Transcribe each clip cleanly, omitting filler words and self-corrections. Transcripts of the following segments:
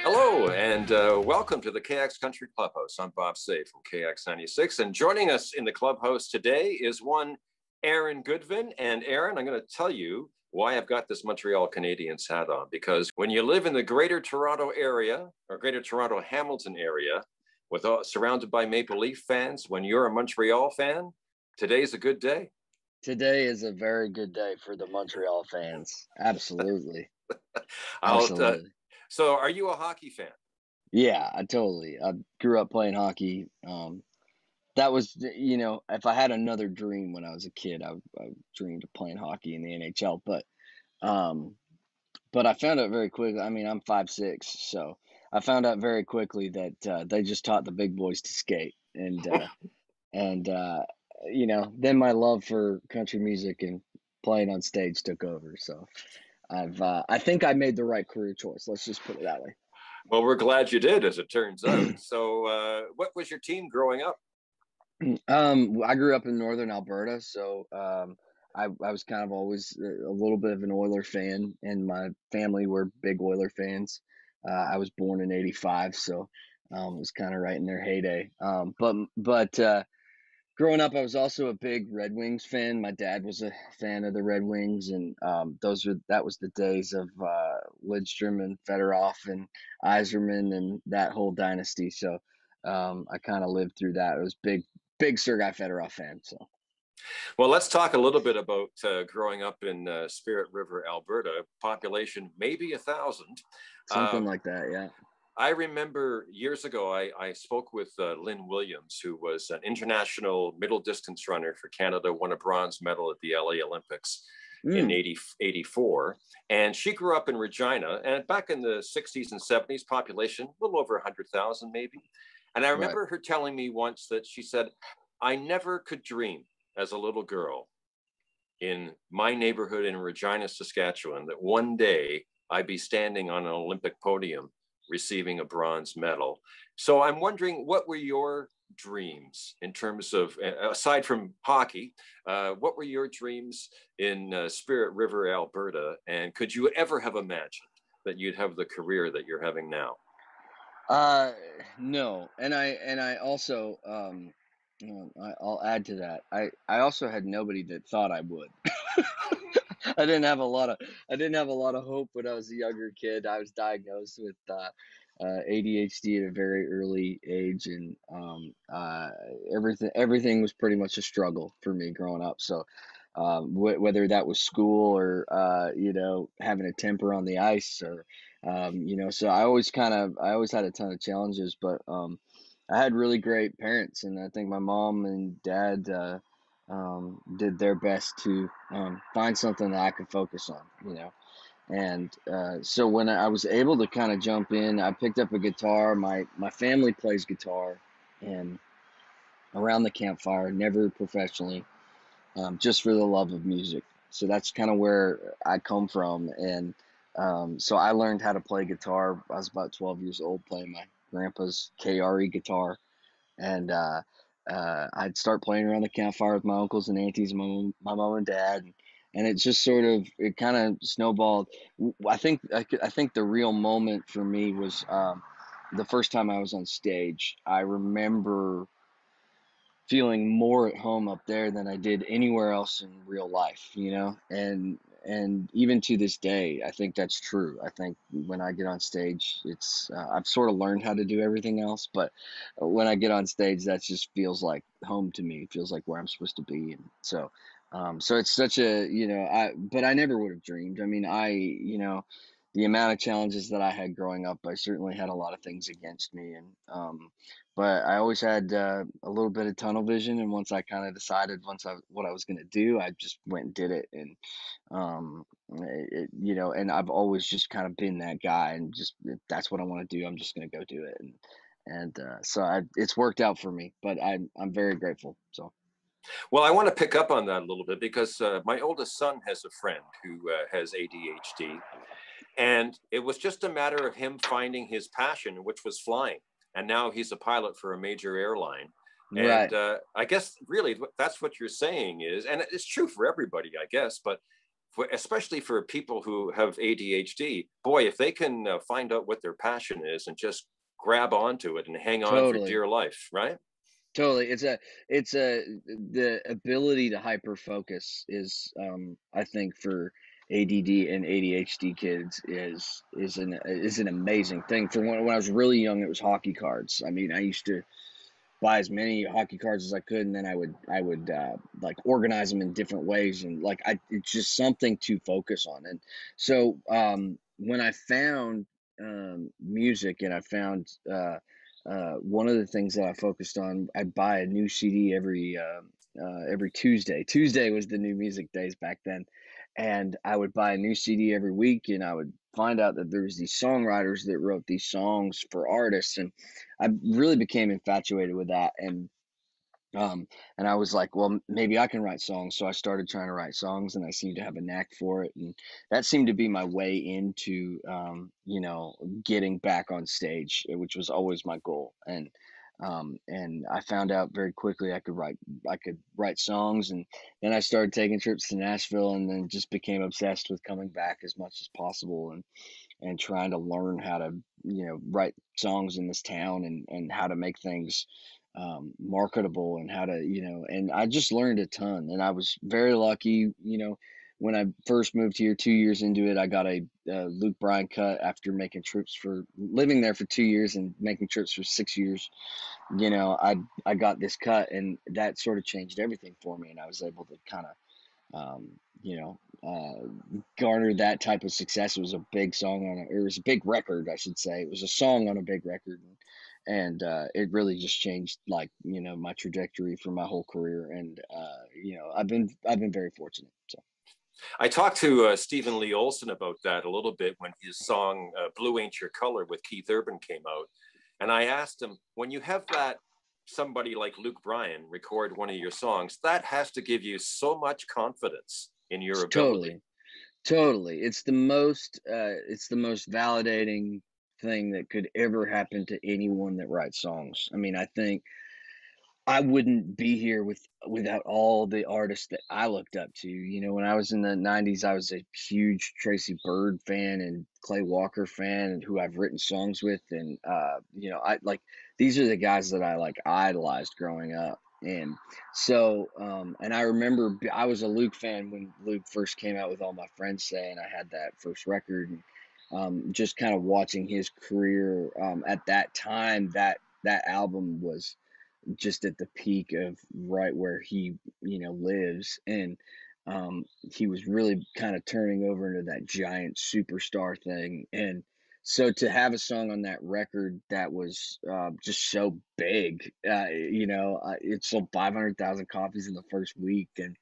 Hello, and welcome to the KX Country Clubhouse. I'm Bob Saye from KX 96, and joining us in the clubhouse today is one Aaron Goodvin. And Aaron, I'm going to tell you why I've got this Montreal Canadiens hat on, because when you live in the Greater Toronto area, or Greater Toronto Hamilton area, surrounded by Maple Leaf fans, when you're a Montreal fan, today's a good day. Today is a very good day for the Montreal fans. Absolutely. Absolutely. So are you a hockey fan? Yeah, I grew up playing hockey. That was, if I had another dream when I was a kid, I dreamed of playing hockey in the NHL. But I found out very quickly. I mean, I'm 5'6", so I found out very quickly that they just taught the big boys to skate. And then my love for country music and playing on stage took over. So I think I made the right career choice. Let's just put it that way. Well, we're glad you did, as it turns out. So what was your team growing up? I grew up in northern Alberta, so I was kind of always a little bit of an Oiler fan, and my family were big Oiler fans. I was born in '85, so it was kind of right in their heyday. But growing up, I was also a big Red Wings fan. My dad was a fan of the Red Wings, and that was the days of Lidstrom and Fedorov and Yzerman and that whole dynasty. So I kind of lived through that. It was big Sergei Fedorov fan. So, well, let's talk a little bit about growing up in Spirit River, Alberta. Population maybe 1,000, something like that. Yeah. I remember years ago, I spoke with Lynn Williams, who was an international middle distance runner for Canada, won a bronze medal at the LA Olympics in '84. And she grew up in Regina. And back in the 60s and 70s, population, a little over 100,000 maybe. And I remember her telling me once that she said, I never could dream as a little girl in my neighborhood in Regina, Saskatchewan, that one day I'd be standing on an Olympic podium receiving a bronze medal. So I'm wondering, what were your dreams in terms of, aside from hockey, what were your dreams in Spirit River, Alberta? And could you ever have imagined that you'd have the career that you're having now? No. And I also, I'll add to that. I also had nobody that thought I would. I didn't have a lot of hope when I was a younger kid. I was diagnosed with ADHD at a very early age, and everything was pretty much a struggle for me growing up. So whether that was school or having a temper on the ice, or so I always had a ton of challenges, but I had really great parents, and I think my mom and dad did their best to find something that I could focus on, And so when I was able to kind of jump in, I picked up a guitar. My family plays guitar, and around the campfire, never professionally, just for the love of music. So that's kind of where I come from, and so I learned how to play guitar. I was about 12 years old, playing my grandpa's KRE guitar, and I'd start playing around the campfire with my uncles and aunties, my mom and dad, and it just it kind of snowballed. I think the real moment for me was the first time I was on stage. I remember feeling more at home up there than I did anywhere else in real life, and even to this day, I think that's true. I think when I get on stage, it's I've sort of learned how to do everything else, but when I get on stage, that just feels like home to me. It feels like where I'm supposed to be, and so it's such a but I never would have dreamed. I mean, the amount of challenges that I had growing up, I certainly had a lot of things against me, and but I always had a little bit of tunnel vision, and once I kind of decided what I was going to do, I just went and did it, and and I've always just kind of been that guy, and just if that's what I want to do, I'm just going to go do it, and so it's worked out for me, but I'm very grateful. So. Well, I want to pick up on that a little bit, because my oldest son has a friend who has ADHD, and it was just a matter of him finding his passion, which was flying. And now he's a pilot for a major airline. Right. And I guess really that's what you're saying is, and it's true for everybody, I guess, but especially for people who have ADHD, boy, if they can find out what their passion is and just grab onto it and hang on for Totally. dear life, right? Totally. It's the ability to hyper focus is, I think for ADD and ADHD kids is an amazing thing. For when I was really young, it was hockey cards. I mean, I used to buy as many hockey cards as I could, and then I would like organize them in different ways, and like it's just something to focus on. And so when I found music, and I found one of the things that I focused on, I'd buy a new CD every Tuesday. Tuesday was the new music days back then, and I would buy a new CD every week, and I would find out that there was these songwriters that wrote these songs for artists, and I really became infatuated with that, um, and I was like, well, maybe I can write songs. So I started trying to write songs, and I seemed to have a knack for it, and that seemed to be my way into, getting back on stage, which was always my goal. And I found out very quickly I could write songs, and then I started taking trips to Nashville, and then just became obsessed with coming back as much as possible, and trying to learn how to write songs in this town, and how to make things marketable, and how to and I just learned a ton, and I was very lucky. When I first moved here 2 years into it, I got a Luke Bryan cut after making trips for living there for 2 years and making trips for 6 years. I got this cut, and that sort of changed everything for me, and I was able to kind of um, you know, garner that type of success. It was a big song it was a big record, I should say. It was a song on a big record, and it really just changed, like, my trajectory for my whole career. And I've been very fortunate. So. I talked to Stephen Lee Olson about that a little bit when his song Blue Ain't Your Color with Keith Urban came out. And I asked him, when you have that somebody like Luke Bryan record one of your songs, that has to give you so much confidence in your ability. Totally, totally. It's the most validating thing that could ever happen to anyone that writes songs. I mean, I think I wouldn't be here without all the artists that I looked up to. When I was in the '90s, I was a huge Tracy Byrd fan and Clay Walker fan, and who I've written songs with, and I like these are the guys that I like idolized growing up. And so, and I remember I was a Luke fan when Luke first came out with All My Friends Say, and I had that first record, and just kind of watching his career at that time. That album was just at the peak of right where he lives, and he was really kind of turning over into that giant superstar thing. And so to have a song on that record that was just so big, it sold 500,000 copies in the first week, and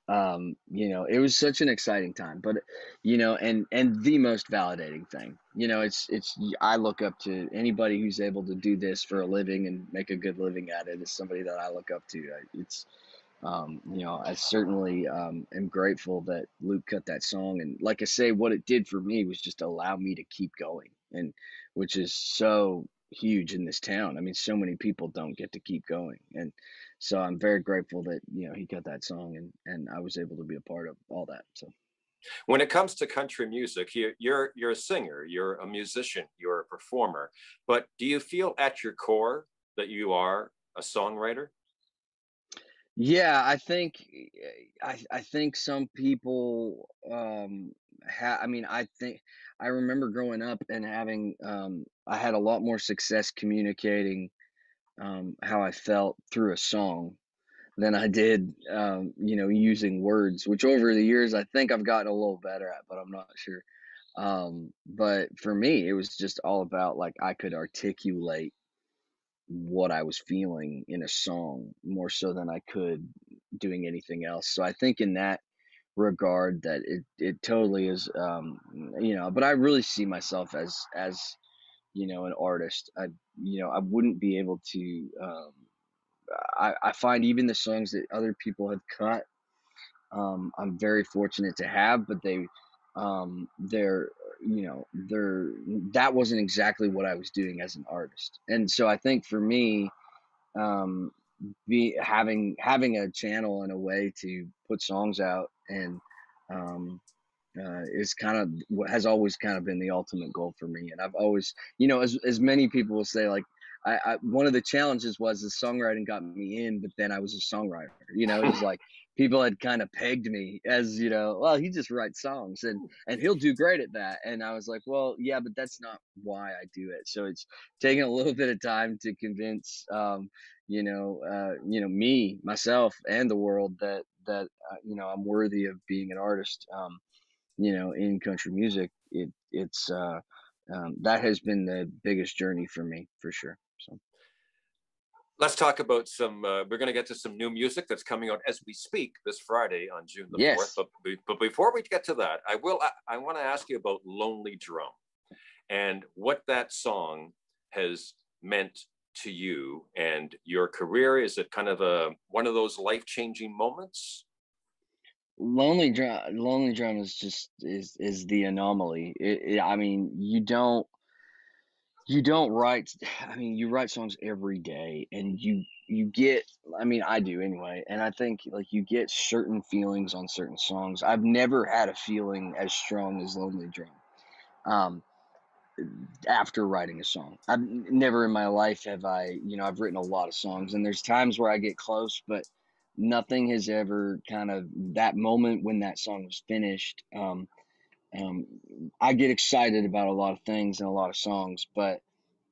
it was such an exciting time. But and the most validating thing, it's I look up to anybody who's able to do this for a living and make a good living at it, is somebody that I look up to. It's I certainly am grateful that Luke cut that song, and like I say, what it did for me was just allow me to keep going, and which is so huge in this town. I mean, so many people don't get to keep going, and so I'm very grateful that he cut that song, and I was able to be a part of all that. So. When it comes to country music, you're a singer, you're a musician, you're a performer, but do you feel at your core that you are a songwriter? Yeah, I think some people I mean, I think I remember growing up and having I had a lot more success communicating how I felt through a song than I did using words, which over the years I think I've gotten a little better at, but I'm not sure. But for me, it was just all about, like, I could articulate what I was feeling in a song more so than I could doing anything else. So I think in that regard that it totally is, but I really see myself as an artist. I wouldn't be able to, I find even the songs that other people have cut, I'm very fortunate to have, but they're that wasn't exactly what I was doing as an artist. And so I think for me, um, be having a channel and a way to put songs out, and is kind of what has always kind of been the ultimate goal for me. And I've always, as many people will say, like, one of the challenges was the songwriting got me in, but then I was a songwriter. It was like people had kind of pegged me as, well, he just writes songs and he'll do great at that. And I was like, well, yeah, but that's not why I do it. So it's taking a little bit of time to convince, me, myself, and the world that I'm worthy of being an artist. In country music, that has been the biggest journey for me, for sure. So Let's talk about some. We're going to get to some new music that's coming out as we speak this Friday on June the 4th. yes, But before we get to that, I want to ask you about Lonely Drum and what that song has meant to you and your career. Is it kind of one of those life-changing moments? lonely drum is the anomaly. I mean, you don't write. I mean, you write songs every day, and you get. I mean, I do anyway, and I think like you get certain feelings on certain songs. I've never had a feeling as strong as Lonely Drum. Um, after writing a song, I've never in my life have I've written a lot of songs, and there's times where I get close, but nothing has ever kind of that moment when that song was finished. Um, I get excited about a lot of things and a lot of songs, but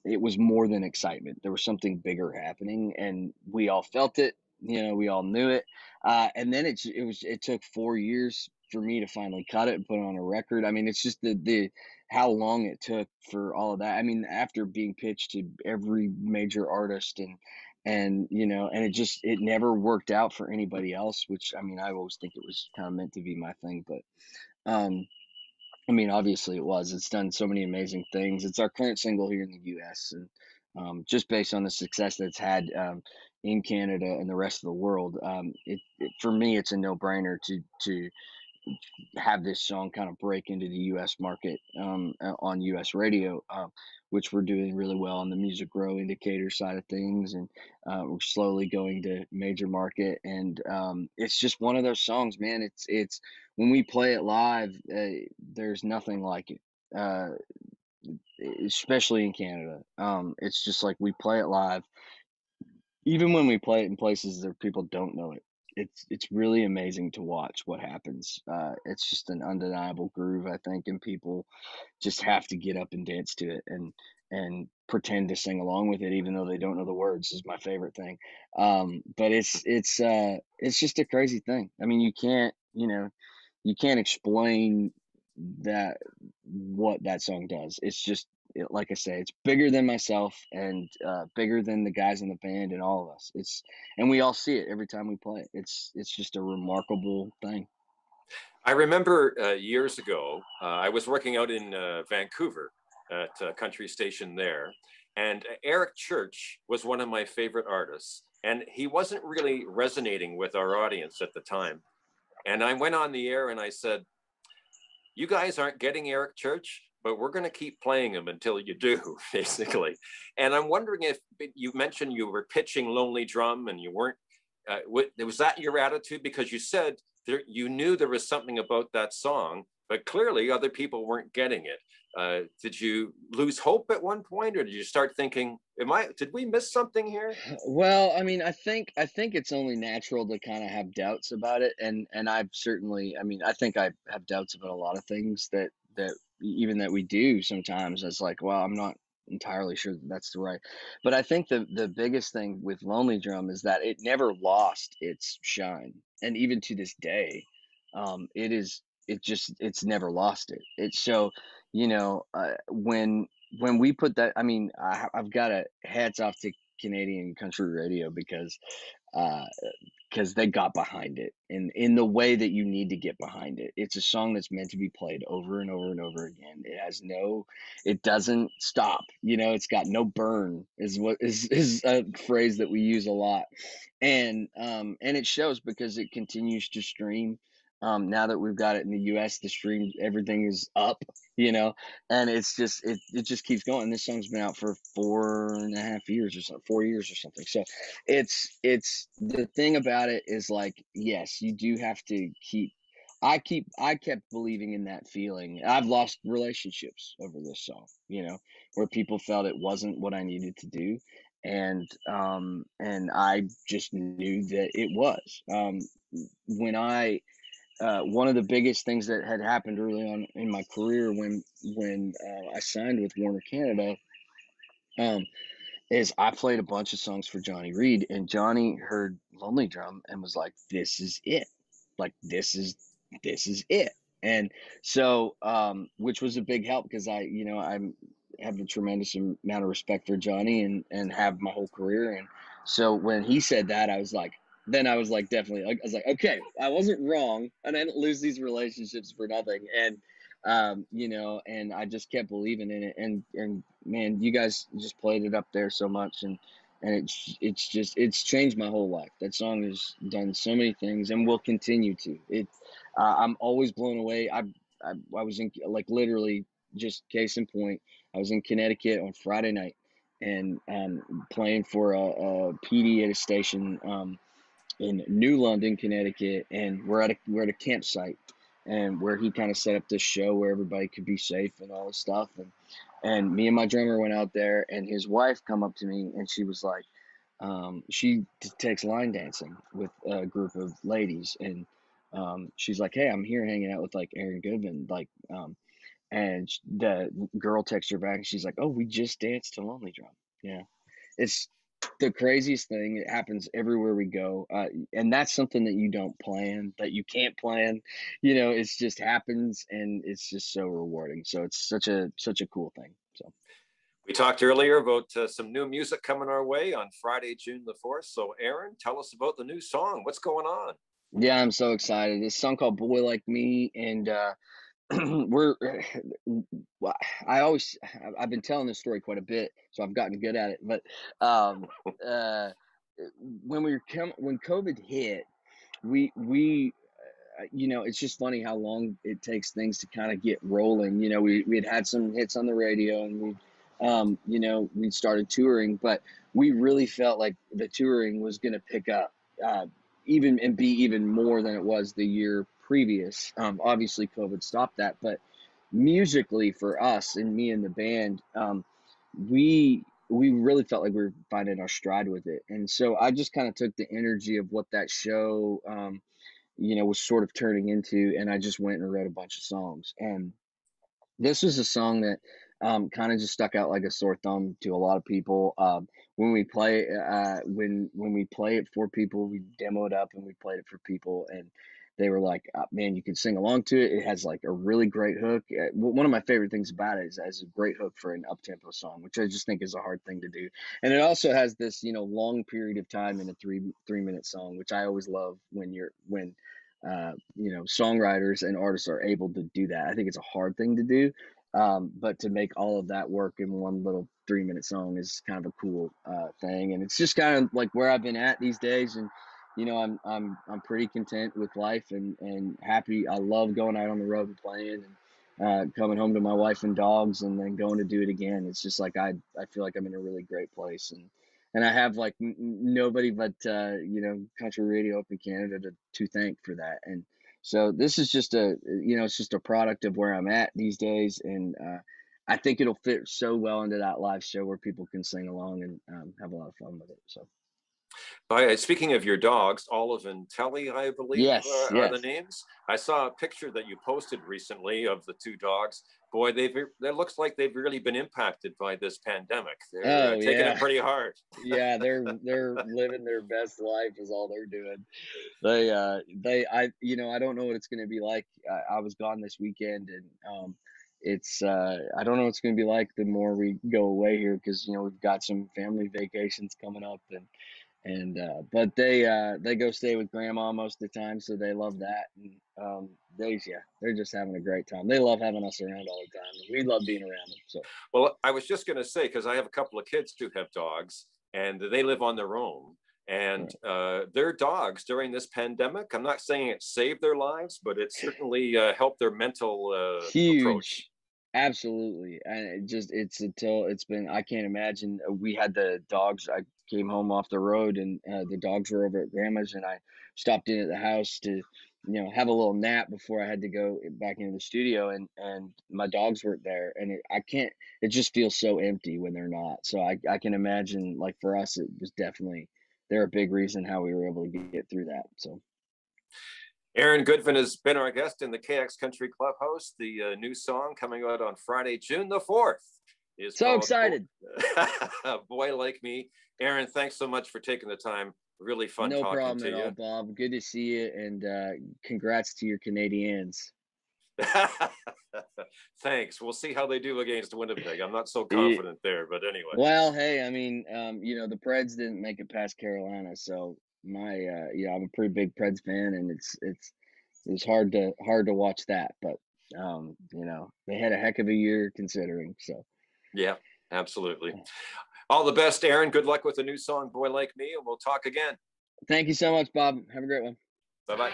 it was more than excitement. There was something bigger happening, and we all felt it. We all knew it. And then it took 4 years for me to finally cut it and put it on a record. I mean, it's just the how long it took for all of that. I mean, after being pitched to every major artist and it never worked out for anybody else. Which I mean, I always think it was kind of meant to be my thing, but um, I mean, obviously it was. It's done so many amazing things. It's our current single here in the U.S. and just based on the success that it's had in Canada and the rest of the world, for me it's a no-brainer to have this song kind of break into the U.S. market on U.S. radio, which we're doing really well on the Music Row indicator side of things, and we're slowly going to major market. And it's just one of those songs, man. It's when we play it live, there's nothing like it. Especially in Canada, it's just like we play it live even when we play it in places that people don't know it. It's really amazing to watch what happens. It's just an undeniable groove, I think, and people just have to get up and dance to it and pretend to sing along with it, even though they don't know the words. Is my favorite thing. But it's just a crazy thing. I mean, you can't explain that what that song does. It's just like I say, it's bigger than myself and bigger than the guys in the band and all of us. And we all see it every time we play it. It's just a remarkable thing. I remember years ago, I was working out in Vancouver at a country station there, and Eric Church was one of my favorite artists, and he wasn't really resonating with our audience at the time. And I went on the air and I said, "You guys aren't getting Eric Church, but we're going to keep playing him until you do," basically. And I'm wondering if you mentioned you were pitching Lonely Drum and you weren't. Was that your attitude? Because you said you knew there was something about that song, but clearly other people weren't getting it. Did you lose hope at one point, or did you start thinking, Did we miss something here?" Well, I mean, I think it's only natural to kind of have doubts about it, and I've certainly, I mean, I think I have doubts about a lot of things that even that we do sometimes. It's like, well, I'm not entirely sure that that's the right. But I think the biggest thing with Lonely Drum is that it never lost its shine, and even to this day, it's never lost it. It's so when we put that, I mean, I've got a hats off to Canadian country radio uh, because they got behind it in the way that you need to get behind it. It's a song that's meant to be played over and over and over again. It doesn't stop. It's got no burn is a phrase that we use a lot, and it shows because it continues to stream. Now that we've got it in the U.S., the stream everything is up, and it just keeps going. This song's been out for 4.5 years or something, 4 years or something. So it's the thing about it is like, yes, you do have to keep I kept believing in that feeling. I've lost relationships over this song, where people felt it wasn't what I needed to do, and I just knew that it was. When I One of the biggest things that had happened early on in my career when I signed with Warner Canada, um, is I played a bunch of songs for Johnny Reed, and Johnny heard Lonely Drum and was like, "This is it. Like this is it." And so, which was a big help because I have a tremendous amount of respect for Johnny and have my whole career. And so when he said that, then I was like, definitely, I was like, okay, I wasn't wrong, and I didn't lose these relationships for nothing. And I just kept believing in it. And man, you guys just played it up there so much, and it's changed my whole life. That song has done so many things and will continue to. I'm always blown away. I was in, like, literally, just case in point, I was in Connecticut on Friday night, and playing for a PD at a station in New London, Connecticut, and we're at a campsite, and where he kind of set up this show where everybody could be safe and all this stuff. And me and my drummer went out there, and his wife come up to me, and she was like, she takes line dancing with a group of ladies, and she's like, "Hey, I'm here hanging out with, like, Aaron Goodvin, like," the girl texts her back, and she's like, "Oh, we just danced to Lonely Drum." Yeah, it's the craziest thing. It happens everywhere we go, and that's something that you don't plan, that you can't plan. It just happens, and it's just so rewarding. So it's such a cool thing. So We talked earlier about some new music coming our way on Friday, June the 4th. So, Aaron, tell us about the new song. What's going on? yeah, I'm so excited. This song called "Boy Like Me," and we're well, I've been telling this story quite a bit, so I've gotten good at it. But um, uh, when COVID hit, we it's just funny how long it takes things to kind of get rolling. We had some hits on the radio, and we started touring, but we really felt like the touring was going to pick up, even and be even more than it was the year previous. Obviously, COVID stopped that, but musically for us and me and the band, we really felt like we were finding our stride with it. And so I just kind of took the energy of what that show, was sort of turning into, and I just went and wrote a bunch of songs. And this was a song that kind of just stuck out like a sore thumb to a lot of people. When we play it for people, we demo it up and we played it for people, and they were like, "Man, you can sing along to it. It has like a really great hook." One of my favorite things about it is it has a great hook for an up tempo song, which I just think is a hard thing to do. And it also has this long period of time in a three minute song, which I always love when songwriters and artists are able to do that. I think it's a hard thing to do, but to make all of that work in one little 3 minute song is kind of a cool thing. And it's just kind of like where I've been at these days. And I'm pretty content with life and happy. I love going out on the road and playing, and coming home to my wife and dogs, and then going to do it again. It's just like I feel like I'm in a really great place, and I have like nobody but country radio up in Canada to thank for that. And so this is just it's just a product of where I'm at these days, and I think it'll fit so well into that live show where people can sing along and have a lot of fun with it. So Speaking of your dogs, Olive and Telly, I believe, yes, are the yes. names. I saw a picture that you posted recently of the two dogs. Boy, it looks like they've really been impacted by this pandemic. They're Oh taking it yeah. pretty hard. Yeah, they're living their best life is all they're doing. I don't know what it's going to be like. I was gone this weekend, and it's I don't know what it's going to be like the more we go away here, because we've got some family vacations coming up, and but they go stay with grandma most of the time, so they love that. And they're just having a great time. They love having us around all the time, and we love being around them. So Well, I was just going to say, because I have a couple of kids who have dogs, and they live on their own. And their dogs during this pandemic, I'm not saying it saved their lives, but it certainly helped their mental approach. huge. Absolutely. And it's been, I can't imagine. We had the dogs. I came home off the road, and the dogs were over at grandma's, and I stopped in at the house to have a little nap before I had to go back into the studio, and my dogs weren't there, and it just feels so empty when they're not. So I can imagine, like, for us, it was definitely, they're a big reason how we were able to get through that. So Aaron Goodvin has been our guest in the KX Country Clubhouse. The new song coming out on Friday, June the 4th, is so called excited. Boy Like Me. Aaron, thanks so much for taking the time. Really fun No talking problem to at you. all, Bob. Good to see you, and congrats to your Canadians. Thanks. We'll see how they do against Winnipeg. I'm not so confident there, but anyway. Well, hey, I mean, the Preds didn't make it past Carolina, so I'm a pretty big Preds fan, and it's hard to watch that, but they had a heck of a year considering. So yeah, absolutely. All the best, Aaron. Good luck with the new song, Boy Like Me, and we'll talk again. Thank you so much, Bob. Have a great one. Bye-bye.